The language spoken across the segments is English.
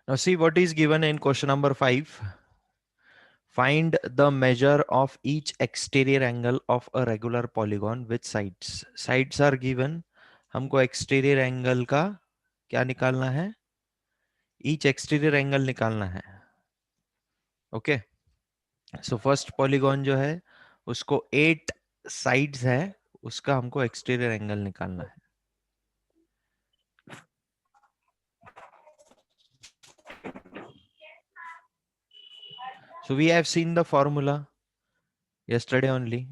Now see what is given in question number 5. Find the measure of each exterior angle of a regular polygon with sides. Sides are given. हमको exterior angle का क्या निकालना है? Each exterior angle निकालना है. Okay. So first polygon जो है उसको 8 sides है, उसका हमको exterior angle निकालना है. So we have seen the formula yesterday only,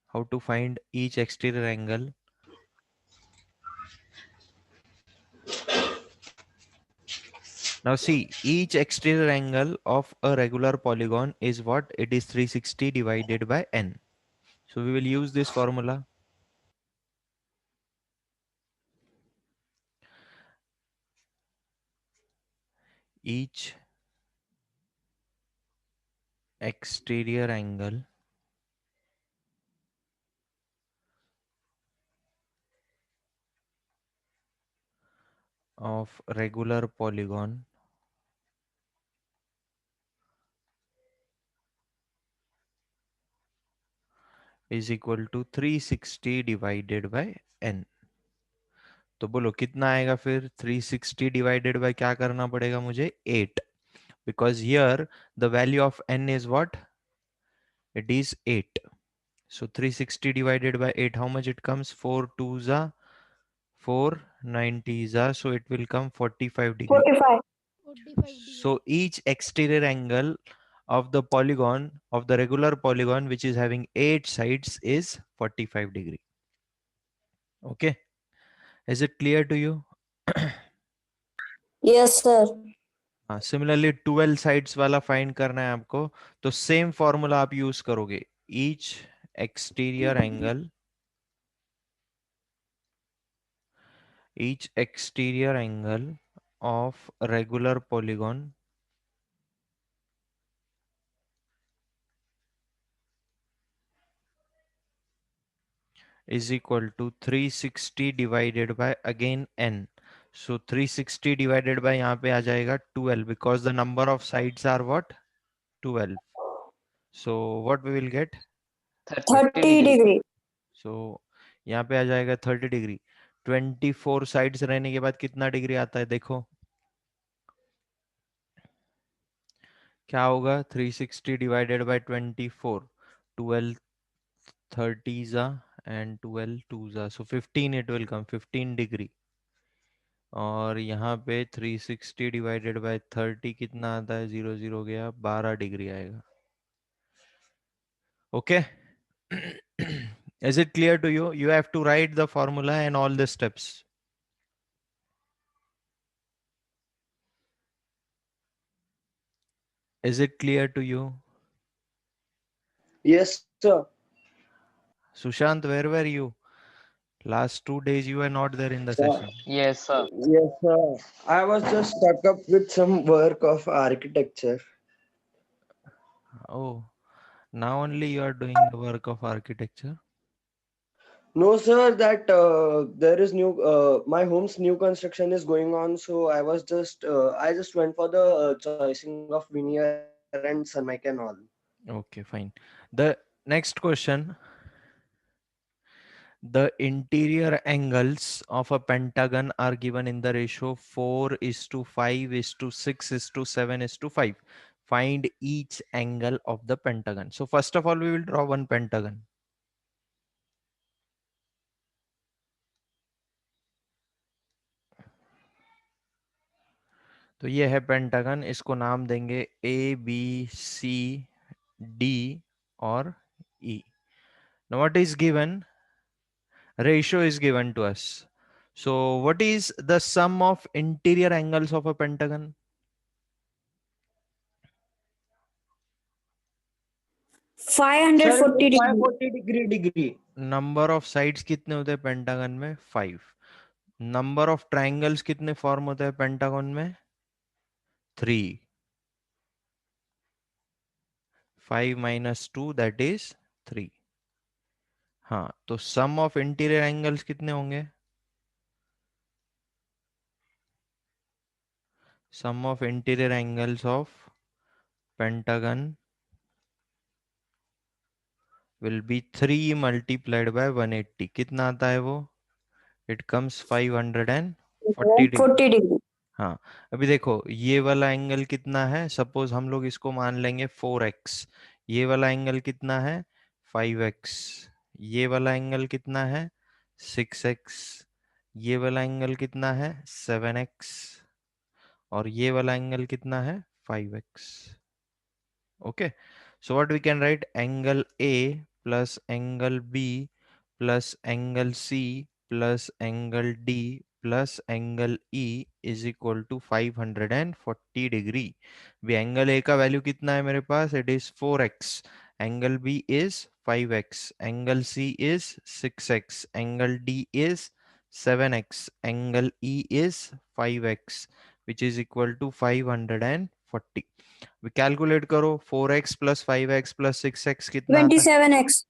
how to find each exterior angle. Now see, each exterior angle of a regular polygon is what? It is 360 divided by n. So we will use this formula. Each exterior angle of regular polygon is equal to 360 divided by n. तो बोलो कितना आएगा फिर? 360 divided by क्या करना पड़ेगा मुझे? 8. Because here the value of n is what? It is 8. So 360 divided by 8, how much it comes? 4 2s are 4 90s are, so it will come 45 degree. 45. 45 So degree. each exterior angle of the polygon, of the regular polygon, which is having 8 sides, is 45 degree. Okay, is it clear to you? Yes, sir. Similarly 12 sides वाला find करना है आपको, तो same formula आप use करोगे. each exterior angle of regular polygon is equal to 360 divided by again n. So 360 divided by यहाँ पे आ जाएगा 12, because the number of sides are what? 12. So what we will get? 30 degree. degree. So यहाँ पे आ जाएगा 30 degree. 24 sides रहने के बाद कितना डिग्री आता है देखो. क्या होगा? 360 divided by 24. 12 30s and 12 2s, so 15 it will come, 15 degree. और यहाँ पे 360 डिवाइडेड बाय 30 कितना आता है? 0 0 गया, 12 डिग्री आएगा. Okay. Is it clear to you? You have to write the formula and all the steps. Is it clear to you? Yes, sir. Sushant, where were you? Last 2 days you were not there in the Sir. session. Yes, sir. Yes, sir. I was just stuck up with some work of architecture. Oh, now only you are doing the work of architecture. No, sir, that there is new, my home's new construction is going on. So I just went for the choosing of veneer and ceramic and all. Okay, fine. The next question. The interior angles of a pentagon are given in the ratio 4:5:6:7:5. Find each angle of the pentagon. So first of all, we will draw one pentagon. तो ये है pentagon, इसको नाम देंगे A, B, C, D और E. Now what is given? Ratio is given to us. So what is the sum of interior angles of a pentagon? 540 degree. 540 degree. Number of sides कितने होते हैं pentagon में? 5. Number of triangles कितने form होते हैं pentagon में? 3. 5 minus 2 that is 3. हाँ, तो सम ऑफ इंटीरियर एंगल्स कितने होंगे? sum of interior angles of pentagon will be 3 multiplied by 180. कितना आता है वो? It comes 540 degree. 40 degree. हाँ, अभी देखो ये वाला एंगल कितना है, सपोज हम लोग इसको मान लेंगे 4x। ये वाला एंगल कितना है? 5x। ये वाला एंगल कितना है? 6x। ये वाला एंगल कितना है? 7x। और ये वाला एंगल कितना है? 5x। Okay, so what we can write? Angle A plus angle B plus angle C plus angle D plus angle E is equal to 540 degree. भी angle A का वैल्यू कितना है मेरे पास? It is 4x. Angle B is 5x. Angle C is 6x. Angle D is 7x. Angle E is 5x, which is equal to 540. Calculate करो, 4x plus 5x plus 6x कितना आता है? 27x.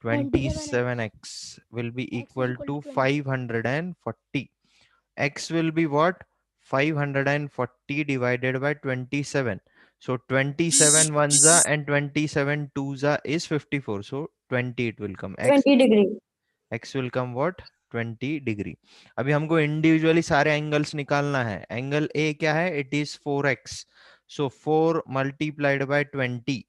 27x will be equal to 540. X will be what? 540 divided by 27. So 27 ones are and 27 twos are is 54. So 20 it will come. 20 degree. X will come what? 20 degree. अभी हमको individually सारे angles निकालना है। Angle A क्या है? It is 4x। So 4 multiplied by 20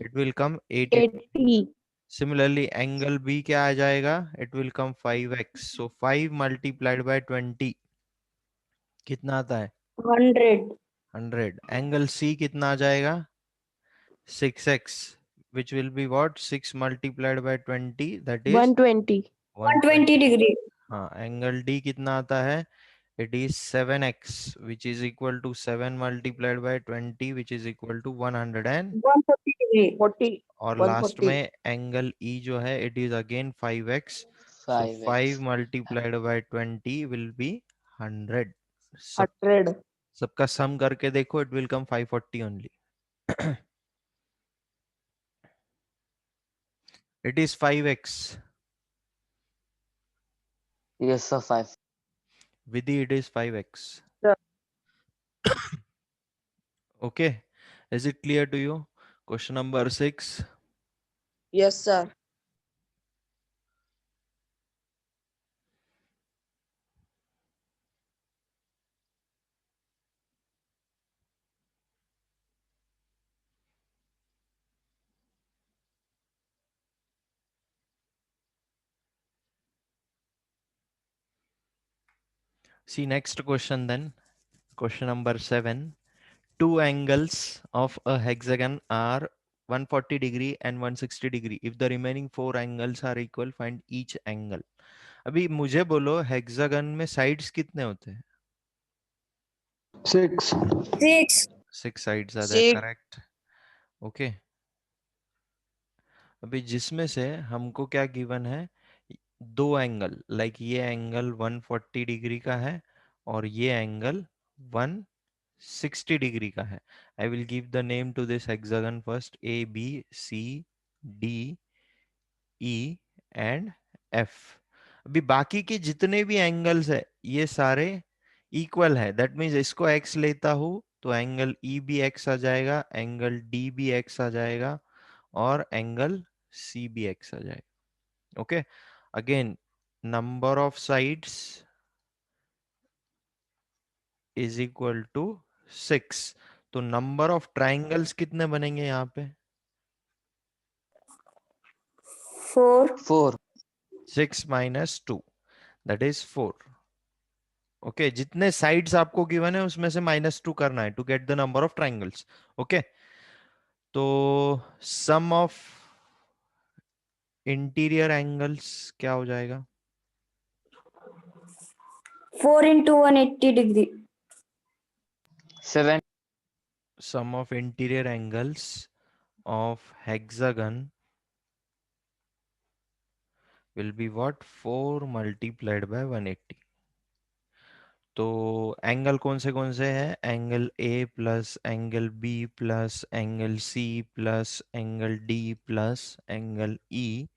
it will come 80। 80. Similarly angle B क्या आ जाएगा? It will come 5x। So 5 multiplied by 20 कितना आता है? 100. 100। एंगल सी कितना आ जाएगा? 6x, which will be what? 6 multiplied by 20, that is 120. 120 120। degree. हाँ, एंगल डी कितना आता है? It is 7x, which is equal to 7 multiplied by 20, which is equal to 100 and 140 degree. 40. और लास्ट 140. में एंगल ई जो है it is again 5x. So 5 5x. multiplied by 20 will be 100. सब 100. सबका सम करके देखो, it will come 540 only. It is 5x. Yes, sir. 5. Vidhi, it is 5x. Sir. Okay. Is it clear to you? Question number 6. Yes, sir. See next question then. Question number 7. Two angles of a hexagon are 140 degree and 160 degree. If the remaining four angles are equal, find each angle. अभी मुझे बोलो hexagon में sides कितने होते हैं? 6. 6. 6 sides are there, 6. correct? Okay. अभी जिसमें से हमको क्या गिवन है? दो एंगल, लाइक ये एंगल 140 डिग्री का है और ये एंगल 160 डिग्री का है. I will give the name to this hexagon first. A B C D E and F. अभी बाकी के जितने भी एंगल्स है ये सारे इक्वल है. दैट मीन्स इसको एक्स लेता हूं तो एंगल ई भी एक्स आ जाएगा, एंगल डी भी एक्स आ जाएगा और एंगल सी भी एक्स आ जाएगा. Okay, again number of sides is equal to 6. तो नंबर ऑफ ट्राइंगल्स कितने बनेंगे यहाँ पे? 4. 4. 6 minus 2, that is 4. ओके, जितने साइड्स आपको गिवन है उसमें से -2 करना है to get the number of triangles. Okay, तो सम ऑफ इंटीरियर एंगल्स क्या हो जाएगा? 4 into 180 degree. 7. Sum of interior angles of hexagon will be what? 4 multiplied by 180. तो एंगल कौन से हैं? Angle A plus angle B plus angle C plus angle D plus angle E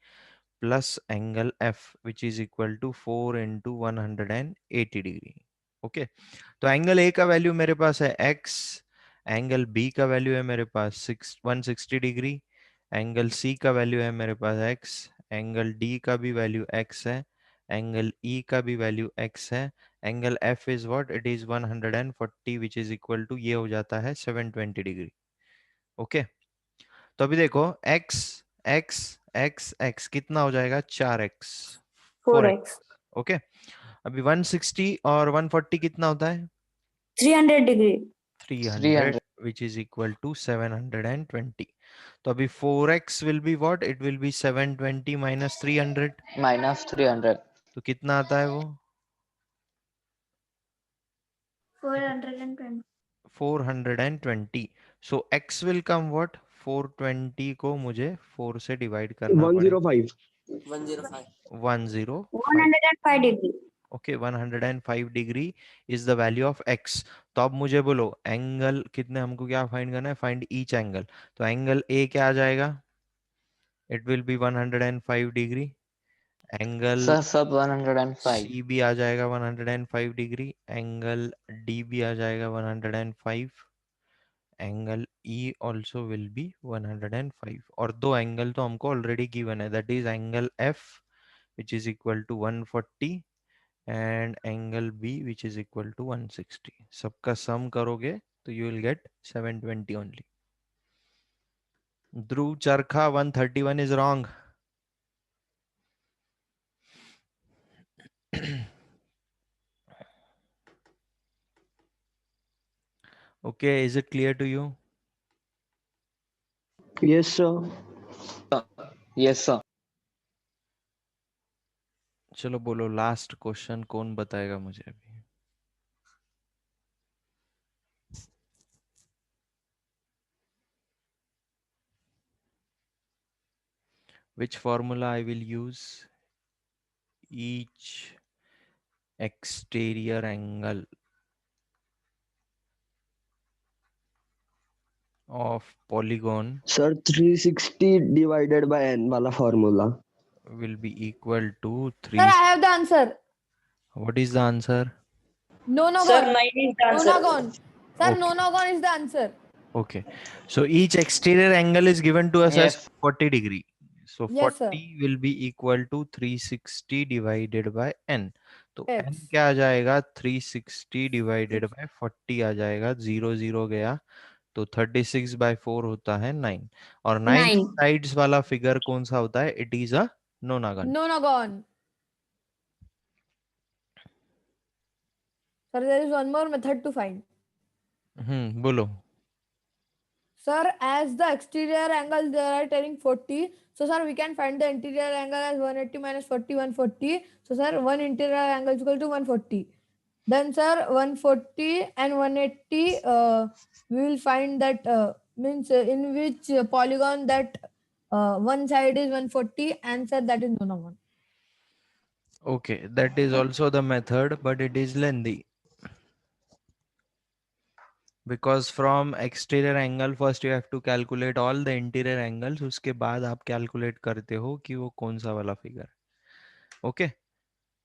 plus angle F, which is equal to 4 into 180 degree. Okay, तो angle A का value मेरे पास है x, angle B का value है मेरे पास 160 degree, angle C का value है मेरे पास x, एंगल डी का भी वैल्यू x है, एंगल ई का भी वैल्यू x है, angle F is what, it is 140 which is equal to, ये हो जाता है 720 डिग्री। ओके, तो अभी देखो x x x x कितना हो जाएगा, 4x 4x, ओके। अभी 160 और 140 कितना होता है, 300 degree, 300 300 which is equal to 720. तो अभी 4x will be what, it will be 720 minus 300, minus 300 तो कितना आता है वो, 420, 420. So x will come what, 420 को मुझे 4 से डिवाइड करना पड़ेगा, 105. 105. 105 degree, okay 105 degree is the value of x। तो अब मुझे बोलो एंगल कितने, हमको क्या फाइंड करना है, फाइंड ईच एंगल। तो एंगल ए क्या आ जाएगा, it will be 105 degree, angle sir सब 105 सी भी आ जाएगा 105 डिग्री, एंगल डी भी आ जाएगा 105, angle E also will be 105, और दो एंगल तो हमको ऑलरेडी गिवन है, that is angle F which is equal to 140 and angle B which is equal to 160. सबका सम करोगे तो you will get 720 only. Dhruv Charkha 131 is wrong. Okay, is it clear to you? Yes, sir. yes sir चलो बोलो last question कौन बताएगा मुझे अभी। Which formula I will use? Each exterior angle of polygon Sir, 360 divided by n वाला formula. will be equal to Sir, 3. I have the answer. What is the answer? Nonagon. sir, 9 is the answer. Nonagon. Sir, Okay. nonagon is the answer. Okay, so each exterior angle is given to us as Yes. 40 degree. So Yes, 40 will be equal to 360 divided by n. तो n X. क्या आ जाएगा, 360 divided by 40 आ जाएगा, 0 0 गया तो 36 by 4 होता है 9, और 9 9. साइड्स वाला फिगर कौन सा होता है, it is a नोनागन। Nonagon. Sir, there is one more method to find. बोलो। Sir, as the exterior angle they are telling 40. So, sir, we can find the interior angle as 180 minus 40, 140. So, sir, one interior angle is equal to 140. Then, sir, 140 and 180, we will find that means in which polygon that one side is 140, and sir, that is nonagon. Okay, that is also the method, but it is lengthy. Because from exterior angle first you have to calculate all the interior angles, उसके बाद आप calculate करते हो कि वो कौन सा वाला figure है। Okay,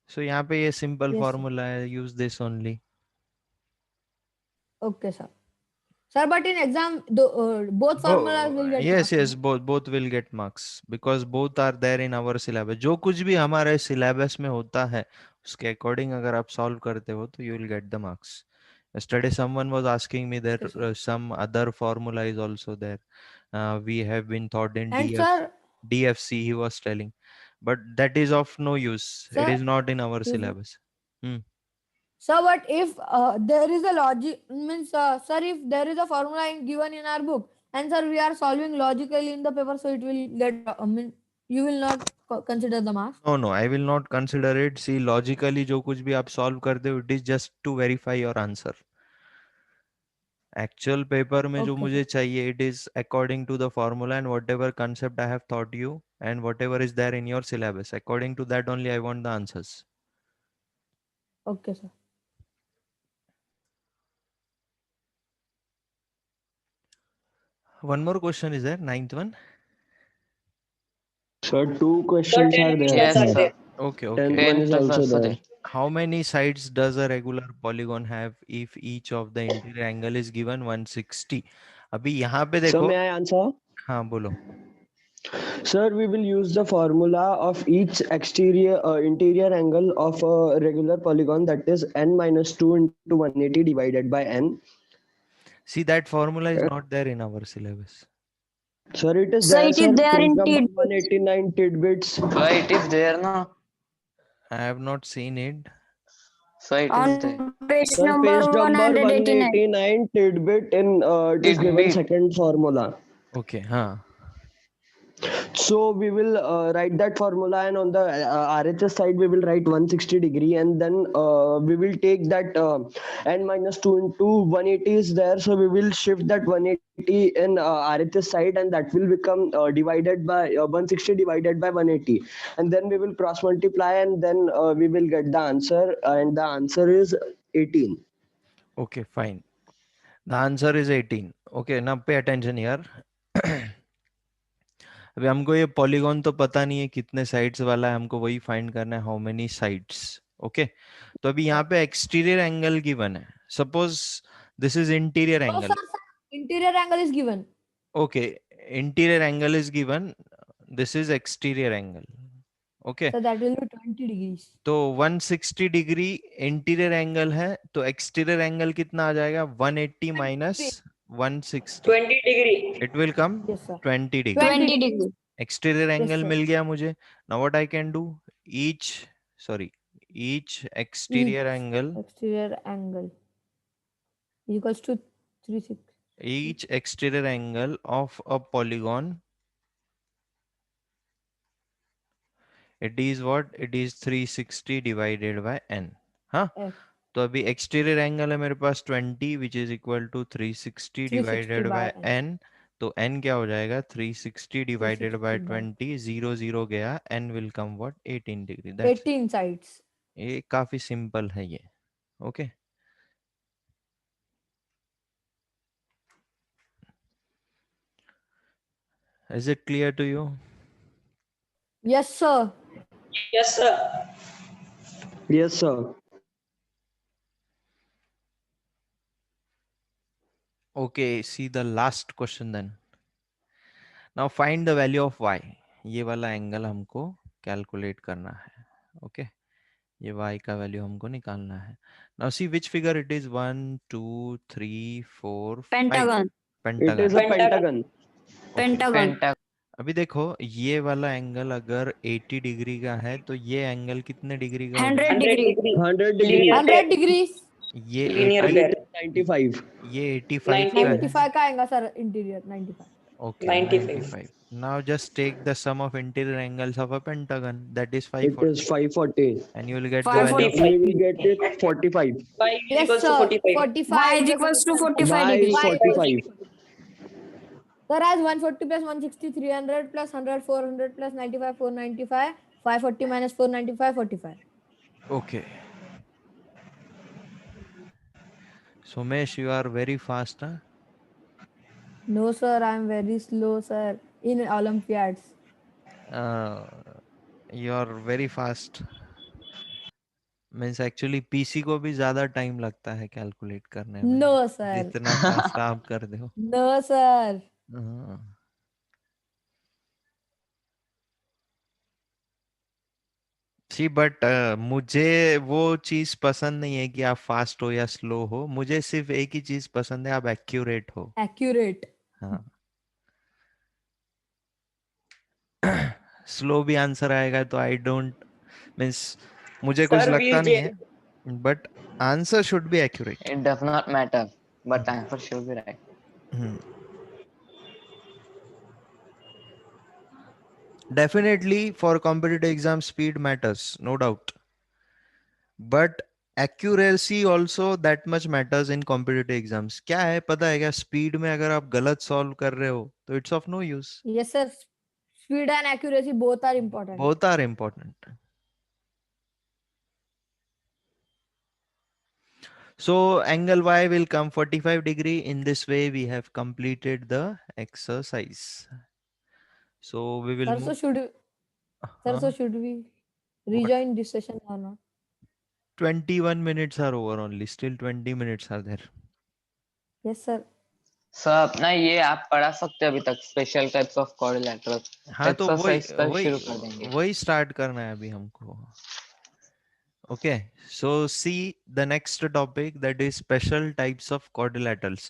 so यहाँ पे ये simple Yes, sir. formula है, use this only. Okay, sir. Sir, but in exam, both formulas will get yes marks, yes no? both will get marks because both are there in our syllabus. जो कुछ भी हमारे syllabus में होता है उसके according अगर आप solve करते हो तो you will get the marks. Yesterday someone was asking me there Okay, sir. some other formula is also there. We have been taught in And sir, DFC he was telling, but that is of no use. It sir, is not in our yes, sir. syllabus. Sir, but if there is a logic, means, sir, if there is a formula given in our book, and sir, we are solving logically in the paper, so it will get, you will not consider the marks. No, I will not consider it. See, logically जो कुछ भी आप solve करते हो, it is just to verify your answer. Actual paper में जो Okay, मुझे sir. चाहिए, it is according to the formula and whatever concept I have taught you and whatever is there in your syllabus. According to that only I want the answers. Okay, sir. One more question is there, ninth one. Sir, 2 questions are there. yes sir. sir Okay, 10th okay. one is 10th also there. there how many sides does a regular polygon have if each of the interior angle is given 160? अभी यहाँ पे So देखो, may I answer? हाँ बोलो. Sir, we will use the formula of each interior angle of a regular polygon, that is n minus 2 into 180 divided by n. See, that formula is not there in our syllabus. Sir, it is Sir, there, it is sir. there Page in number tidbits. 189 tidbits. So it is there, no? I have not seen it. So it is there. On page Sir, number page number 189. 189 tidbit in it is given Tidbit. second formula. Okay, हाँ. So we will write that formula, and on the RHS side we will write 160 degree, and then we will take that n minus 2 into 180 is there, so we will shift that 180 in RHS side, and that will become divided by 160 divided by 180, and then we will cross multiply, and then we will get the answer, and the answer is 18. Okay, fine. The answer is 18. Okay, now pay attention here. अभी हमको ये polygon तो पता नहीं है कितने sides वाला है, हमको वही फाइंड करना है, हाउ मेनी साइड्स. ओके, तो अभी यहाँ पे एक्सटीरियर एंगल गिवन है. Suppose this is interior No, angle. sir, sir. Interior angle is given. Okay, interior angle is given, this is exterior angle. Okay, So that will be 20 degrees. तो 160 degree interior angle है, तो exterior angle कितना आ जाएगा? 180 minus 160. 20 degree. It will come Yes, sir. 20 degree. 20 degree. Exterior angle sir. मिल गया मुझे. Now what I can do, each exterior angle, Exterior angle equals to 36. each exterior angle of a polygon, it is what? It is 360 divided by n. हाँ, F. तो अभी exterior angle है मेरे पास 20 which is equal to 360 divided by n. तो n क्या हो जाएगा? 360 डिवाइडेड बाय 20, 0 0 गया, n will come what? 18 degree. That's 18 sides. ये काफी सिंपल है ये. Okay, is it clear to you? Yes, sir. Yes, sir. Yes, sir. Okay, see the last question then. Now find the value of y. ये वाला angle हमको calculate करना है. Okay, ये y का वैल्यू हमको निकालना है. Now see which figure it is. 1 2 3 4 5. Pentagon. It is Pentagon. a pentagon. Pentagon. अभी देखो, ये वाला एंगल अगर 80 डिग्री का है, तो ये एंगल कितने डिग्री का होगा? 100 100 degree. degree. 100 degree. Linear 100 degrees. ये Linear 80 pair. 95. ये 85 का है. 95 का आएगा sir interior 95. Okay, 95. 95. Now just take the sum of interior angles of a pentagon, that is It 540, is 540. and you will get the value of 540. We will get it 45. Y Yes, equals to sir. 45. 45 Y is equals to 45 Y degree. is 45. Sir, as 140 plus 160, 300 plus 100, 400 plus 95, 495, 540 minus 495, 45. Okay. Somesh, you are very fast, huh? No, sir, I am very slow, sir, in Olympiads. You are very fast. Means actually PC को भी ज्यादा time लगता है calculate करने में. No, sir. जितना fast आप कर दो. No, sir. हाँ. सी बट मुझे वो चीज पसंद नहीं है कि आप फास्ट हो या स्लो हो. मुझे सिर्फ एक ही चीज पसंद है, आप एक्यूरेट हो. Accurate. हाँ. स्लो भी आंसर आएगा तो आई डोंट मीन्स मुझे कुछ Sir, लगता we नहीं है, but answer should be accurate. It does not matter, but answer should be right. Definitely for competitive exam speed matters, no doubt, but accuracy also that much matters in competitive exams. क्या है पता है क्या? Speed में अगर आप गलत solve कर रहे हो तो it's of no use. Yes, sir. Speed and accuracy both are important. Both are important. So angle Y will come 45 degree. In this way we have completed the exercise. So we will Sir, move. so should we rejoin this session or not? 21 minutes are over only. Still 20 minutes are there. Yes, sir. Sir अपना ये आप पढ़ा सकते हो अभी तक, special types of quadrilateral हाँ तो वही एक्सरसाइज कल शुरू कर देंगे। वही स्टार्ट करना है अभी हमको। Okay, so see the next topic, that is special types of quadrilaterals.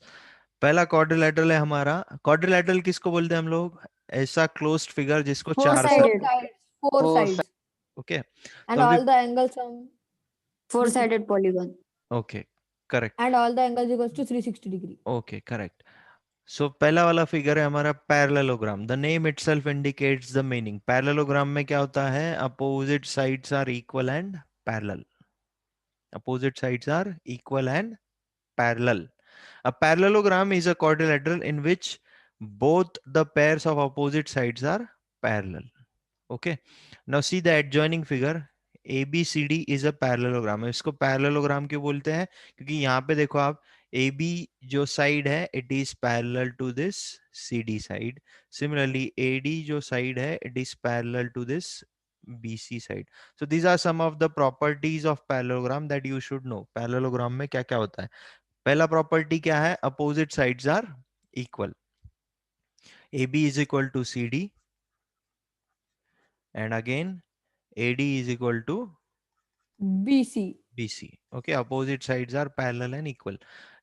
पहला quadrilateral है हमारा। quadrilateral किसको बोलते हैं हम लोग? ऐसा closed figure जिसको Four चार sided. Four Four sides. Okay, And so all the angles Four-sided polygon. okay, correct. and all the angles equals to 360 degree. Okay, correct. So पहला वाला फिगर है हमारा parallelogram. The name itself indicates the meaning. Parallelogram में क्या होता है? Opposite sides are equal and parallel. Opposite sides are equal and parallel. A parallelogram is a quadrilateral in which both the pairs of opposite sides are parallel. Okay. Now see the adjoining figure. ABCD is a parallelogram. इसको parallelogram क्यों बोलते हैं? क्योंकि यहाँ पे देखो आप, AB जो side है, it is parallel to this CD side. Similarly, AD जो side है, it is parallel to this BC side. So these are some of the properties of parallelogram that you should know. Parallelogram में क्या क्या होता है? पहला property क्या है? Opposite sides are equal. AB is equal to CD and again AD is equal to BC. BC. Okay, opposite sides are parallel and equal.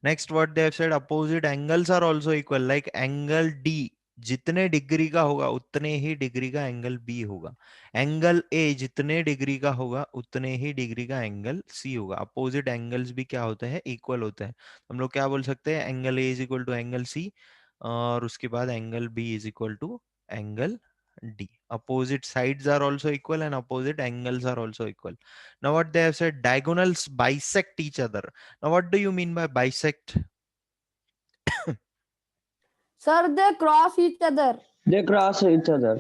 Next what they have said, opposite angles are also equal. Like angle D जितने degree का होगा उतने ही degree का angle B होगा. Angle A जितने degree का होगा उतने ही डिग्री का एंगल C होगा. अपोजिट एंगल्स भी क्या होते हैं? इक्वल होते हैं. हम लोग क्या बोल सकते हैं? Angle A is equal to angle C और उसके बाद angle B is equal to angle D. Opposite sides are also equal and opposite angles are also equal. Now what they have said, diagonals bisect each other. Now what do you mean by bisect? Sir, they cross each other. They cross each other.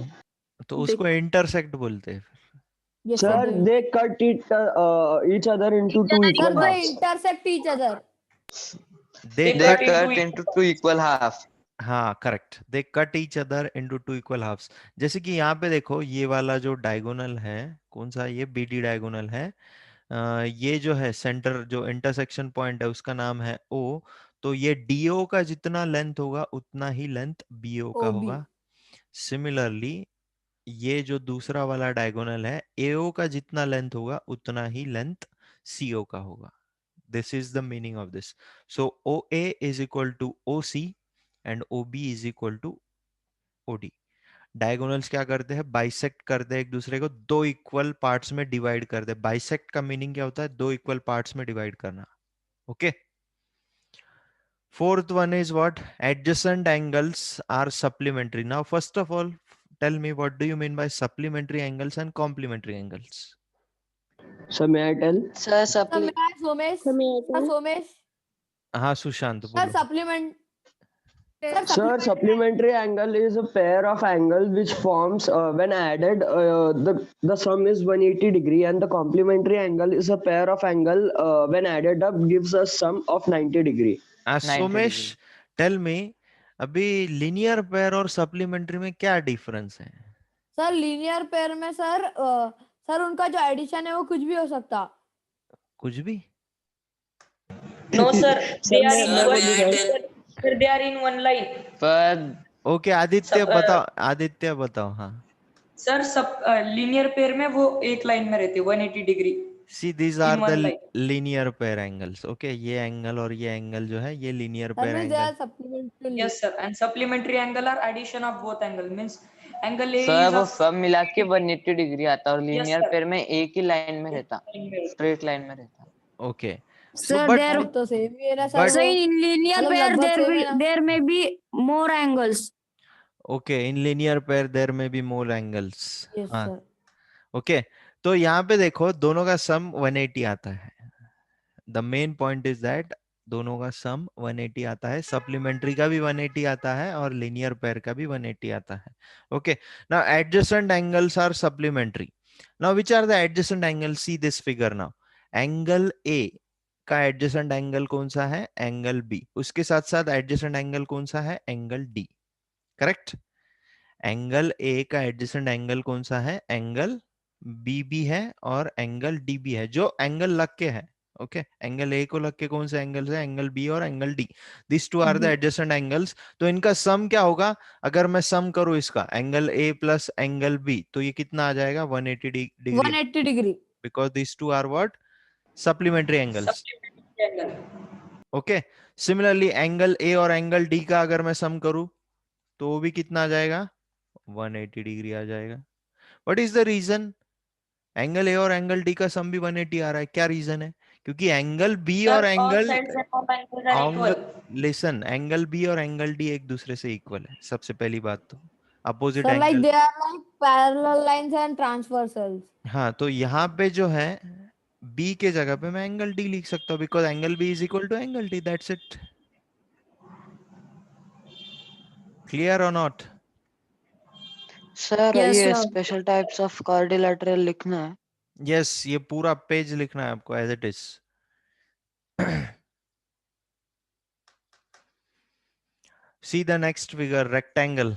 तो उसको intersect बोलते हैं. Yes, Sir, sir. they cut each other into two Sir, equal they halves. intersect each other. They They cut. cut into two equal half. हाँ correct, they cut each other into two equal halves. जैसे कि यहाँ पे देखो, ये वाला जो diagonal है, कौन सा? ये BD डायगोनल है. ये जो है सेंटर, जो इंटरसेक्शन पॉइंट है, उसका नाम है O. तो ये DO का जितना लेंथ होगा उतना ही लेंथ BO का OB. होगा. सिमिलरली ये जो दूसरा वाला डायगोनल है, AO का जितना लेंथ होगा उतना ही लेंथ CO का होगा. This is the meaning of this. So OA is equal to OC and OB is equal to OD. Diagonals क्या करते हैं? बाइसेक्ट करते हैं एक दूसरे को, दो इक्वल पार्ट्स में डिवाइड करते हैं. बाइसेक्ट का मीनिंग क्या होता है? दो इक्वल पार्ट्स में डिवाइड करना. Okay. Fourth one is what? Adjacent angles are supplementary. Now first of all tell me, what do you mean by supplementary angles and complementary angles? So may I tell? Sir, Sir, may I, Somesh? Sir, Somesh? हाँ Sushant Sir, बोलो. supplement. Sir, supplementary angle is a pair of angles which forms when added the sum is 180 degree, and the complementary angle is a pair of angle when added up gives us sum of 90 degree. 90 Somesh degree. Tell me, अभी linear pair और supplementary में क्या difference है? Sir linear pair में sir उनका जो addition है वो कुछ भी हो सकता. कुछ भी? No, sir. They are Sir, in मैं one. बोलूँगा. Sir, they are in one line. पर ओके आदित्य सब, बताओ, आदित्य बताओ. हाँ, सर सब लीनियर पेयर में वो एक लाइन में रहते 180 degree. See these In are the one line. Linear pair angles. Okay, ये एंगल और ये एंगल जो है, ये linear Sir, pair means they angle. are supplementary. Yes, sir. And supplementary angle are addition of both angle. Means angle A sir is वो of सब मिला के 180 डिग्री आता है और लीनियर sir. पेयर में एक ही लाइन में रहता, स्ट्रेट लाइन में रहता. Okay, Sir, but there. तो सेम ही है ना सर. But- So वो. in linear मतलब pair, लगभग same है ना. there may be more angles. Okay, in linear pair there में बी मोर एंगल्स. Yes, हाँ, sir. ओके. तो यहाँ पे देखो, दोनों का सम 180 आता है. The main point is that दोनों का सम 180 आता है. सप्लीमेंट्री का भी 180 आता है और लीनियर पेयर का भी 180 आता है. Okay, now adjacent angles are supplementary. Now which are the adjacent angle? See this figure now. Angle A का एडजेसेंट एंगल कौन सा है? Angle B. उसके साथ साथ एडजेसेंट एंगल कौन सा है? Angle D. Correct. Angle A का एडजेसेंट एंगल कौन सा है? एंगल बी भी है और एंगल डी भी है, जो एंगल लग के है। ओके, एंगल ए को लग के कौन से एंगल है? एंगल बी और angle D. This two are the adjacent angles. तो इनका सम क्या होगा? अगर मैं सम करूं इसका, angle A plus angle B, तो ये कितना आ जाएगा? 180 degree, 180 degree. Because this two are what? Supplementary angles. Supplementary angle. Okay, similarly angle A और एंगल डी का अगर मैं सम करूं, तो वो भी कितना आ जाएगा? 180 डिग्री आ जाएगा। What is the reason? Angle A और एंगल डी का सम भी 180 आ रहा है, क्या रीजन है? क्योंकि एंगल बी Sir, और all angle sides and all angles are equal. Listen, angle B और एंगल डी एक दूसरे से इक्वल है, सबसे पहली बात तो। Opposite sir like angle, they are like parallel lines and transversals. हाँ, तो यहाँ पे जो है बी के जगह पे मैं एंगल डी लिख सकता हूँ, because angle B is equal to angle D, that's it. Clear और नॉट? सर Yes, ये sir. Special types of quadrilateral लिखना है। यस, ये पूरा पेज लिखना है आपको as it is. See the next figure, rectangle.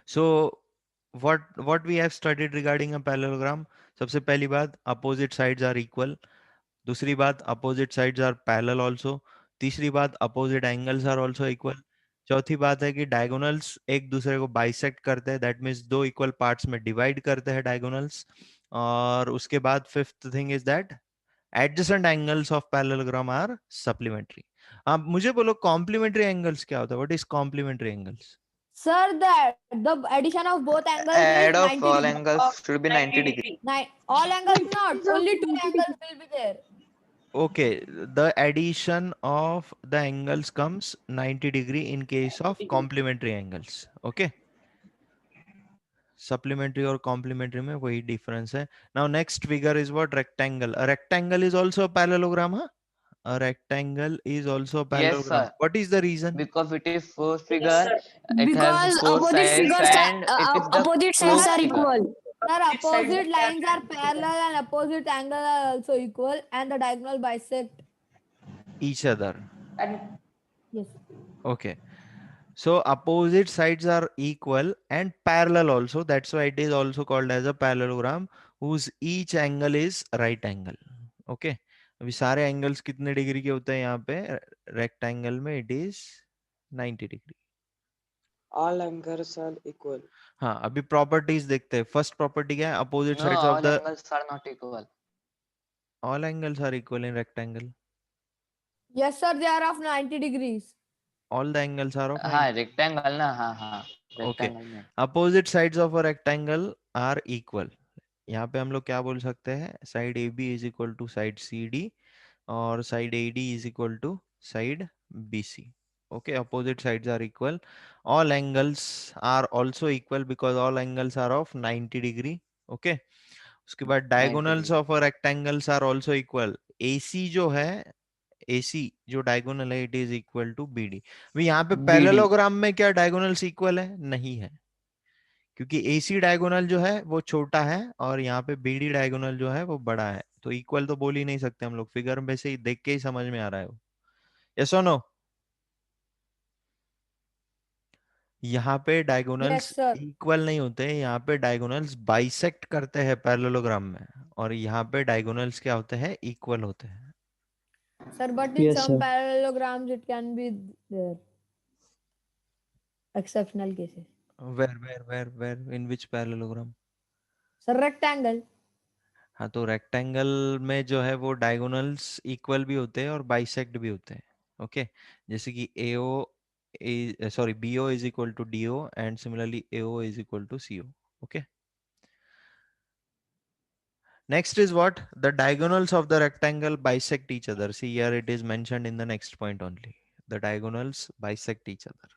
So what we have studied regarding a parallelogram? सबसे पहली बात, opposite sides are equal. दूसरी बात, opposite sides are parallel also. तीसरी बात, opposite angles are also equal. चौथी बात है कि diagonals एक दूसरे को bisect करते हैं, that means दो equal parts में divide करते हैं diagonals. और उसके बाद fifth thing is that adjacent angles of parallelogram are supplementary. आप मुझे बोलो complementary angles क्या होता है? What is complementary angles? Sir, the addition of both angles Add is of 90 all degree. angles should be 90 degree. All angles not, only two angles will be there. Okay, the addition of the angles comes 90 degree in case of complementary angles. Okay, supplementary और complementary में वही difference है. Now next figure is what? Rectangle. A rectangle is also a parallelogram, huh? A rectangle is also a Yes, parallelogram. sir. What is the reason? Because it is four Yes, figure, sir. it has Because four opposite sides figures and it is the opposite sides closed are figure. equal. Sir, Opposite sides opposite are lines are parallel and opposite angles are also equal and the diagonal bisect. Each other. And Yes. Okay. So opposite sides are equal and parallel also. That's why it is also called as a parallelogram whose each angle is right angle. Okay. अभी सारे angles कितने degree के होते हैं यहाँ पे? Rectangle में it is 90 degree. All angles are equal. हाँ, अभी प्रॉपर्टीज देखते हैं। फर्स्ट प्रॉपर्टी क्या है? Opposite No, sides of all the angles are not equal. All angles are equal in rectangle. Yes, sir, they are of 90 degrees. All the angles are of हाँ, rectangle ना, हाँ, okay. rectangle में. Opposite sides of a rectangle are equal. यहाँ पे हम लोग क्या बोल सकते हैं? Side A B is equal to side C D और side A D is equal to side B C. Okay, opposite sides are equal. All angles are also equal because all angles are of 90 degree. Okay, उसके बाद diagonals of a rectangles are also equal. AC जो है, AC जो diagonal है, it is equal to BD। यहाँ पे BD. Parallelogram में क्या डायगोनल्स इक्वल है? नहीं है, क्योंकि AC डायगोनल जो है वो छोटा है और यहाँ पे BD डायगोनल जो है वो बड़ा है, तो इक्वल तो बोल ही नहीं सकते हम लोग। फिगर में से ही देख के ही समझ में आ रहा है वो। यस और नो? यहाँ पे डायगोनल्स Yes, sir. इक्वल नहीं होते, यहाँ पे डायगोनल्स बाइसेक्ट करते हैं पैरेललोग्राम में, और यहाँ पे डायगोनल्स क्या होते हैं? इक्वल होते हैं। Sir, but in Yes, some sir. parallelograms it can be there. Exceptional cases. Where in which parallelogram? Sir, rectangle. हाँ, तो रेक्टेंगल में जो है वो डायगोनल्स इक्वल भी होते हैं और बाइसेक्ट भी होते हैं। ओके, जैसे कि BO is equal to DO and similarly AO is equal to CO. Okay. Next is what? The diagonals of the rectangle bisect each other. See, here it is mentioned in the next point only. The diagonals bisect each other.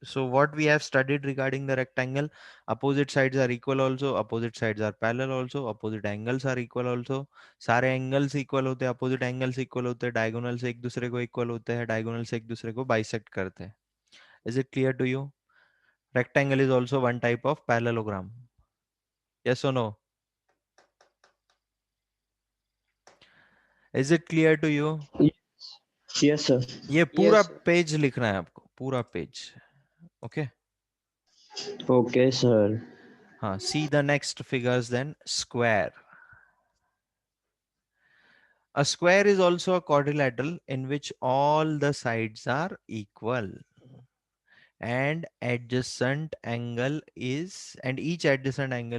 So what we have studied regarding the rectangle, opposite sides are equal also, opposite sides are parallel also, opposite angles are equal also. सारे angles equal होते हैं, opposite angles equal होते हैं, diagonals एक दूसरे को equal होते हैं, diagonals एक दूसरे को bisect करते हैं. Is it clear to you? Rectangle is also one type of parallelogram. Yes or no? Is it clear to you? Yes, sir. ये पूरा sir. पेज लिखना है आपको, पूरा page. Okay. Okay, sir. See the next figures then. Square. A square is also a quadrilateral in which all the sides are equal and each adjacent angle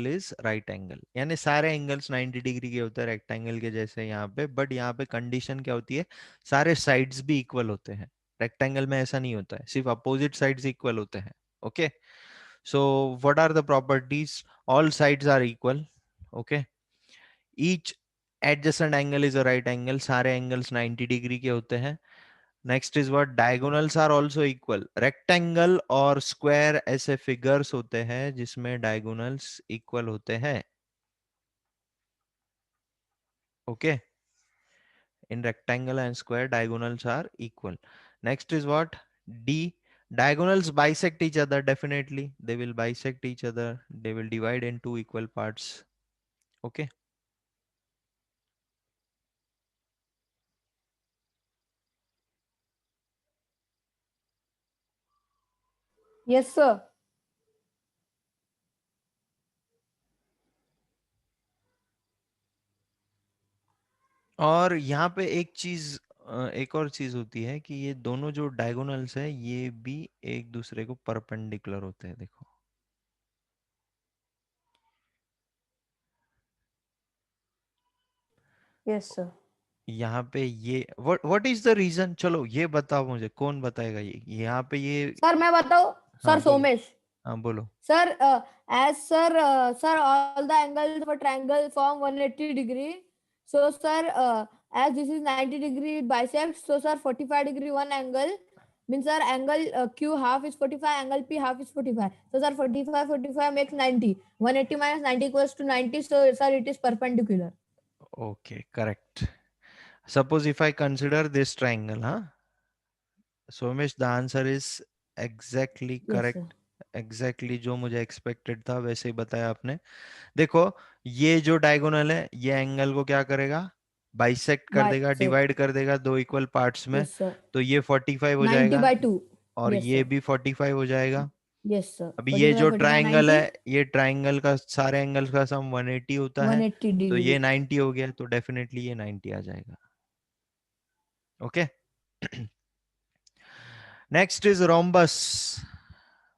is right angle. यानी सारे angles 90 degree के होते हैं rectangle के जैसे यहाँ पे, but यहाँ पे कंडीशन क्या होती है, सारे साइड्स भी इक्वल होते हैं. रेक्टेंगल में ऐसा नहीं होता है, सिर्फ अपोजिट साइड्स इक्वल होते हैं. Okay, so what are the properties? All sides are equal. Okay, each adjacent angle is a right angle, सारे एंगल्स 90 डिग्री के होते हैं. Next is what? Diagonals are also equal. Rectangle और square ऐसे figures होते हैं जिसमें डायगोनल्स इक्वल होते हैं. ओके, in rectangle and square diagonals are equal. Next is what? D. Diagonals bisect each other. Definitely they will bisect each other, they will divide into equal parts. Okay, Yes, sir. और यहाँ पे एक और चीज होती है कि ये दोनों जो डायगोनल्स है ये भी एक दूसरे को परपेंडिकुलर होते हैं. देखो, Yes, sir. यहाँ पे ये व्हाट इज द रीजन? चलो ये बताओ मुझे, कौन बताएगा? ये यहाँ पे ये सर मैं बताऊं? हाँ, सर सोमेश. हाँ बोलो. Sir, sir, all the angles of a triangle form 180 degree. So, sir, as this is 90 degree bisects, so sir, 45 degree one angle means sir, angle Q half is 45, angle P half is 45. So, sir, 45 makes 90. 180 minus 90 equals to 90. So, sir, it is perpendicular. Okay, correct. Suppose if I consider this triangle, huh? Somesh, the answer is exactly Yes, correct. sir. Exactly जो मुझे expected था वैसे ही बताया आपने. देखो, ये जो diagonal है ये एंगल को क्या करेगा? बाइसेक्ट कर देगा, Bisect. डिवाइड कर देगा दो इक्वल पार्ट्स में. Yes, sir. तो ये 45 हो 90 जाएगा by 2. और Yes, ये sir. भी 45 हो जाएगा. Yes, sir. अब ये 45, जो 45, ट्रायंगल 90. है, ये ट्रायंगल का सारे एंगल्स का सम 180 होता है. 180 तो degree. ये 90 हो गया, तो डेफिनेटली ये 90 आ जाएगा. Okay. Next is rhombus.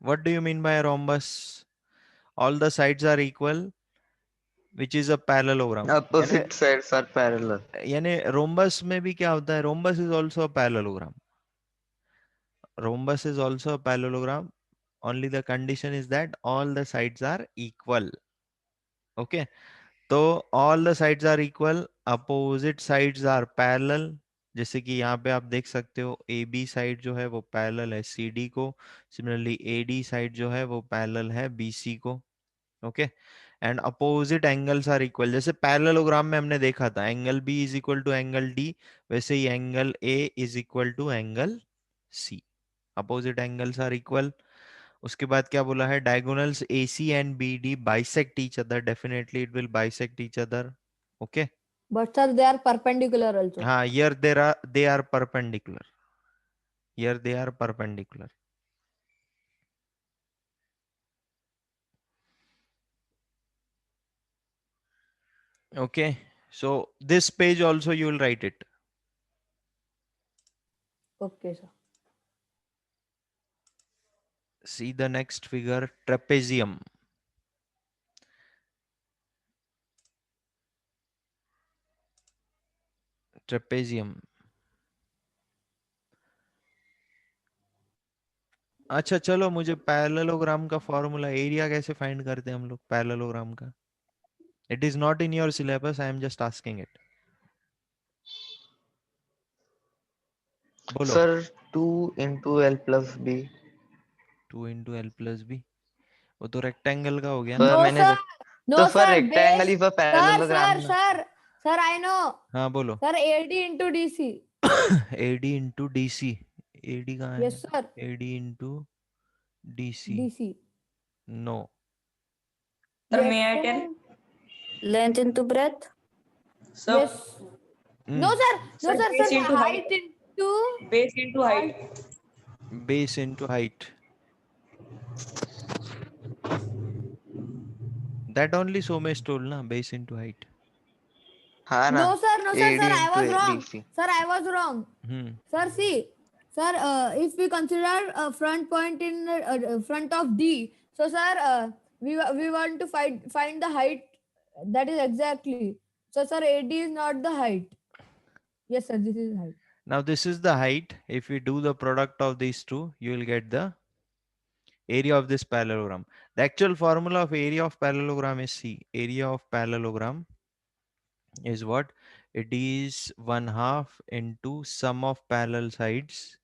What do you mean by a rhombus? All the sides are equal, which is a parallelogram. Opposite sides are parallel. यानी rhombus में भी क्या होता है? Rhombus is also a parallelogram. Rhombus is also a parallelogram. Only the condition is that all the sides are equal. Okay. तो all the sides are equal, opposite sides are parallel. जैसे कि यहाँ पे आप देख सकते हो AB साइड जो है वो पैरेलल है CD को. सिमिलरली AD साइड जो है वो पैरेलल है BC को. Okay, and opposite angles are equal. जैसे पैरेललोग्राम में हमने देखा था angle B is equal to angle D, वैसे ही angle A is equal to angle C. Opposite angles are equal. उसके बाद क्या बोला है? Diagonals AC and BD bisect each other. Definitely it will bisect each other. Okay, But sir, they are perpendicular also. हाँ, here they are perpendicular. Here they are perpendicular. Okay, so this page also you will write it. Okay, sir. See the next figure, trapezium. Trapezium. अच्छा चलो, मुझे parallelogram का formula, area कैसे find करते हैं हम लोग पैरेललोग्राम का? It is not in your syllabus, I am just asking it. बोलो. Sir, 2 into L plus B. 2 into L plus B. वो तो रेक्टेंगल का हो गया Sir, ना. No, मैंने sir. No, तो sir. for rectangle Base. is a Sir, parallelogram. sir, I know. हाँ बोलो. Sir, AD into DC. AD into DC. AD कहाँ है? Yes, sir. AD into DC. DC. No. Sir, Yes, may I sir. tell? Length into breadth. Sir, Yes. No, sir. No, Sir, sir. base Sir, into height height. into. base into height. Base into height. That only Somesh told na, base into height. हाँ ना, No, sir. No, sir. AD Sir, I was into wrong. BC. Sir, I was wrong. Sir, see. Sir, if we consider a front point in front of D, so sir, we want to find the height. That is exactly. So sir, AD is not the height. Yes, sir. This is height. Now this is the height. If we do the product of these two, you will get the area of this parallelogram. The actual formula of area of parallelogram is C. Area of parallelogram is what? It is 1/2 into sum of parallel sides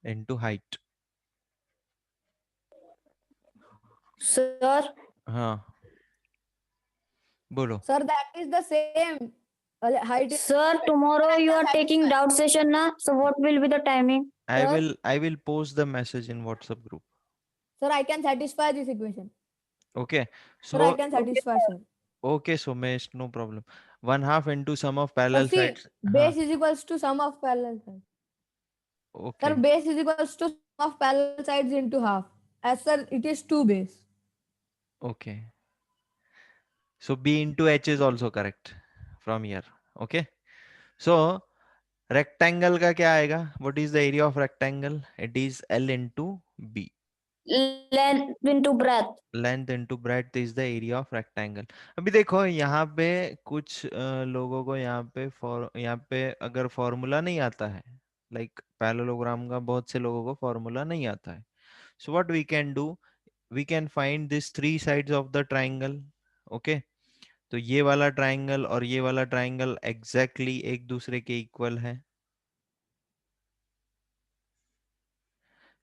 into height. Sir, हाँ बोलो. Sir, that is the same height. sir, tomorrow you are taking doubt session, na? So what will be the timing? Sir? I will post the message in WhatsApp group. Sir, I can satisfy this equation. Okay. Sir, I So can satisfy, sir. okay, Somesh, no problem. 1/2 into sum of Sir, parallel see, sides. base is equals to sum of parallel sides. Okay. Sir, base is equals to sum of parallel sides into half. As sir, it is 2 base. Okay. So B into H is also correct from here. Okay. So rectangle का क्या आएगा? What is the area of rectangle? It is L into B. Length into breadth. Length into breadth is the area of rectangle. अभी देखो यहाँ पे कुछ लोगों को यहाँ पे अगर फॉर्मूला नहीं आता है, like parallelogram का बहुत से लोगों को फॉर्मूला नहीं आता है. So what we can do? We can find these three sides of the triangle. Okay. तो ये वाला ट्राइंगल और ये वाला ट्राइंगल एग्जैक्टली एक दूसरे के इक्वल है.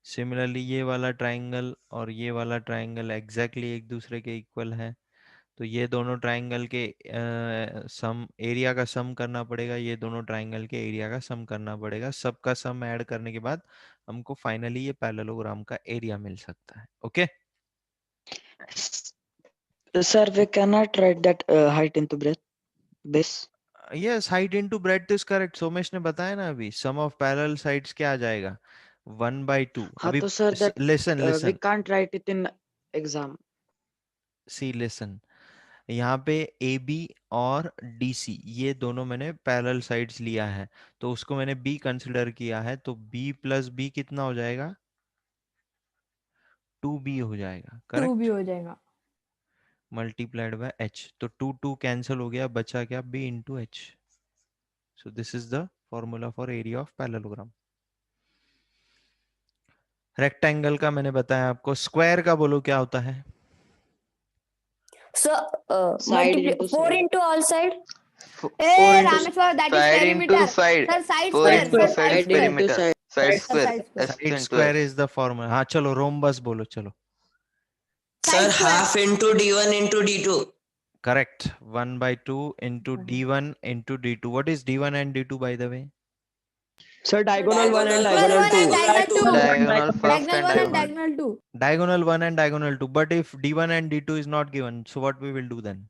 सिमिलरली ये वाला ट्राइंगल और ये वाला ट्राइंगल एग्जैक्टली एक दूसरे के इक्वल है. तो ये दोनों ट्राइंगल के सम एरिया का सम करना पड़ेगा, ये दोनों ट्राइंगल के एरिया का सम करना पड़ेगा. सबका सम ऐड करने के बाद हमको फाइनली ये पैरेललोग्राम का एरिया मिल सकता है. Okay Sir, we cannot write that height into breadth base. Yes, height into breadth is correct. Somesh ने बताया ना अभी, सम ऑफ पैरेलल साइड्स क्या आ जाएगा? 1/2. हाँ अभी तो sir, that listen we listen can't write it in exam. See listen. यहाँ पे ए बी और डी सी ये दोनों मैंने पैरेलल साइड्स लिया है, तो उसको मैंने बी कंसिडर किया है. तो बी प्लस बी कितना हो जाएगा? 2b हो जाएगा. 2 करेक्ट. भी हो जाएगा. Multiplied by h. तो 2 कैंसिल हो गया, बचा क्या? b into h. So this is the formula for area of parallelogram. Rectangle का मैंने बताया आपको. स्क्वायर का बोलो क्या होता है? So, Side multiply into 4 side. into all side. Hey, Rameshwar, that is Side into perimeter. side. Sir, side 4 square. into Sir, side side is square. perimeter. side. Side Sir, square. side square. S side into square S. Is the formula. हाँ चलो rhombus बोलो. चलो Sir, Side square. half into D1 into D2. Correct. 1/2 into d1 into d2. What is d1 and d2 by the way? Sir, diagonal 1 and Diagonal diagonal 2. one and diagonal 2. Diagonal first Diagonal and 1 and diagonal. diagonal 2. Diagonal 1 and diagonal 2. But if d1 and d2 is not given, so what we will do then?